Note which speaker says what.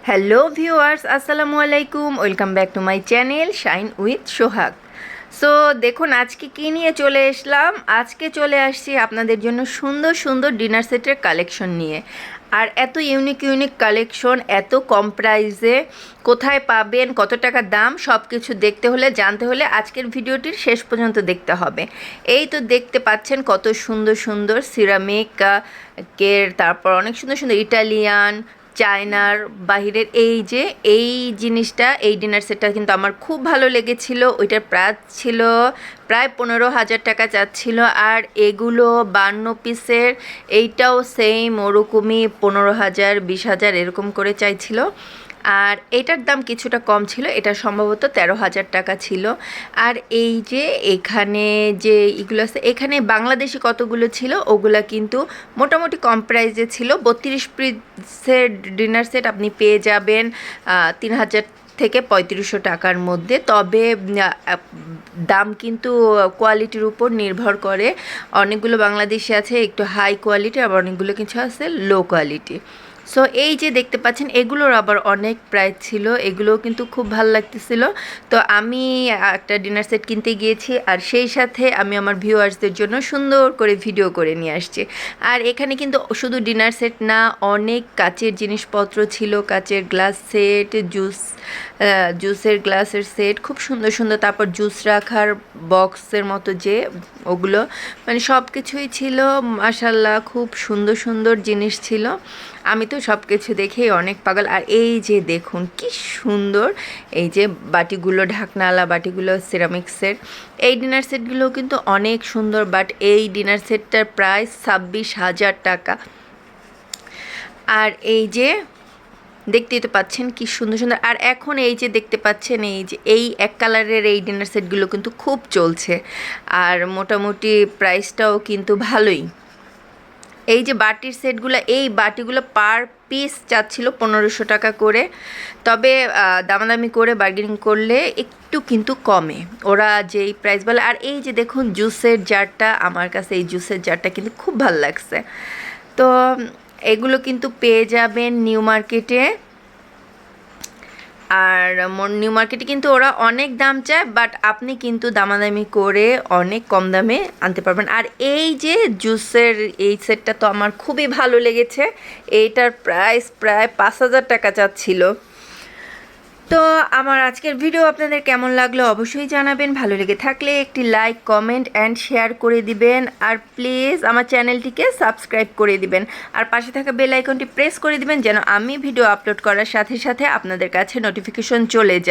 Speaker 1: Hello viewers, আসসালামু আলাইকুম। Welcome back to my channel shine with Sohag. So দেখুন আজকে কী নিয়ে চলে আসলাম। আজকে চলে আসছি আপনাদের জন্য সুন্দর সুন্দর ডিনার সেটের কালেকশন নিয়ে। আর এত ইউনিক ইউনিক কালেকশন এত কম প্রাইসে কোথায় পাবেন, কত টাকা দাম, সব কিছু দেখতে হলে জানতে হলে আজকের ভিডিওটির শেষ পর্যন্ত দেখতে হবে। এই তো দেখতে পাচ্ছেন কত সুন্দর সুন্দর সিরামিক কের, তারপর অনেক সুন্দর সুন্দর ইটালিয়ান, চায়নার, বাহিরের এই জিনিসটা, এই ডিনার সেটটা কিন্তু আমার খুব ভালো লেগেছিল। ওইটার প্রাইস ছিল প্রায় 15,000 টাকা চাচ্ছিল। আর এগুলো 52 পিসের, এইটাও সেম ওরকমই 15,000 20,000 এরকম করে চাইছিল। আর এটার দাম কিছুটা কম ছিল, এটা সম্ভবত 13,000 টাকা ছিল। আর এই যে এখানে যে এগুলো আছে, এখানে বাংলাদেশি কতগুলো ছিল ওগুলা কিন্তু মোটামুটি কম প্রাইসে ছিল। 32 পিসের ডিনার সেট আপনি পেয়ে যাবেন 3,000 থেকে 3500 টাকার মধ্যে। তবে দাম কিন্তু কোয়ালিটির উপর নির্ভর করে। অনেকগুলো বাংলাদেশি আছে একটু হাই কোয়ালিটি, আবার অনেকগুলো কিছু আছে লো কোয়ালিটি। সো এই যে দেখতে পাচ্ছেন এগুলোর আবার অনেক প্রাইস ছিল, এগুলোও কিন্তু খুব ভালো লাগতেছিল। তো আমি একটা ডিনার সেট কিনতে গিয়েছি, আর সেই সাথে আমি আমার ভিউয়ার্সদের জন্য সুন্দর করে ভিডিও করে নিয়ে আসছি। আর এখানে কিন্তু শুধু ডিনার সেট না, অনেক কাচের জিনিসপত্র ছিল, কাচের গ্লাস সেট, জুসের গ্লাসের সেট, খুব সুন্দর সুন্দর। তারপর জুস রাখার বক্সের মতো যে ওগুলো, মানে সব কিছুই ছিল মাশাল্লাহ, খুব সুন্দর সুন্দর জিনিস ছিল। আমি তো সব কিছু দেখেই অনেক পাগল। আর এই যে দেখুন কি সুন্দর এই যে বাটিগুলো, ঢাকনাওয়ালা বাটিগুলো সিরামিক্সের, এই ডিনার সেটগুলো কিন্তু অনেক সুন্দর। বাট এই ডিনার সেটটার প্রাইস 26,000 টাকা। আর এই যে দেখতেই তো পাচ্ছেন কি সুন্দর সুন্দর। আর এখন এই যে দেখতে পাচ্ছেন এই যে এই এক কালারের এই ডিনার সেটগুলো কিন্তু খুব চলছে, আর মোটামুটি প্রাইসটাও কিন্তু ভালোই। এই যে বাটির সেটগুলো, এই বাটিগুলো পার পিস চাচ্ছিল 1500 টাকা করে। তবে দামাদামি করে বার্গেনিং করলে একটু কিন্তু কমে ওরা যেই প্রাইস বলে। আর এই যে দেখুন জুসের জারটা, আমার কাছে এই জুসের জারটা কিন্তু খুব ভালো লাগছে। তো এগুলো কিন্তু পেয়ে যাবেন নিউ মার্কেটে। আর নিউ মার্কেটে কিন্তু ওরা অনেক দাম চায়, বাট আপনি কিন্তু দামাদামি করে অনেক কম দামে আনতে পারবেন। আর এই যে জুসের এই সেটটা তো আমার খুবই ভালো লেগেছে। এইটার প্রাইস প্রায় 5,000 টাকা চাচ্ছিল। তো আমার আজকের ভিডিও আপনাদের কেমন লাগলো অবশ্যই জানাবেন। ভালো লেগে থাকলে একটি লাইক, কমেন্ট অ্যান্ড শেয়ার করে দিবেন। আর প্লিজ আমার চ্যানেলটিকে সাবস্ক্রাইব করে দিবেন, আর পাশে থাকা বেল আইকনটি প্রেস করে দিবেন যেন আমি ভিডিও আপলোড করার সাথে সাথে আপনাদের কাছে নোটিফিকেশন চলে যায়।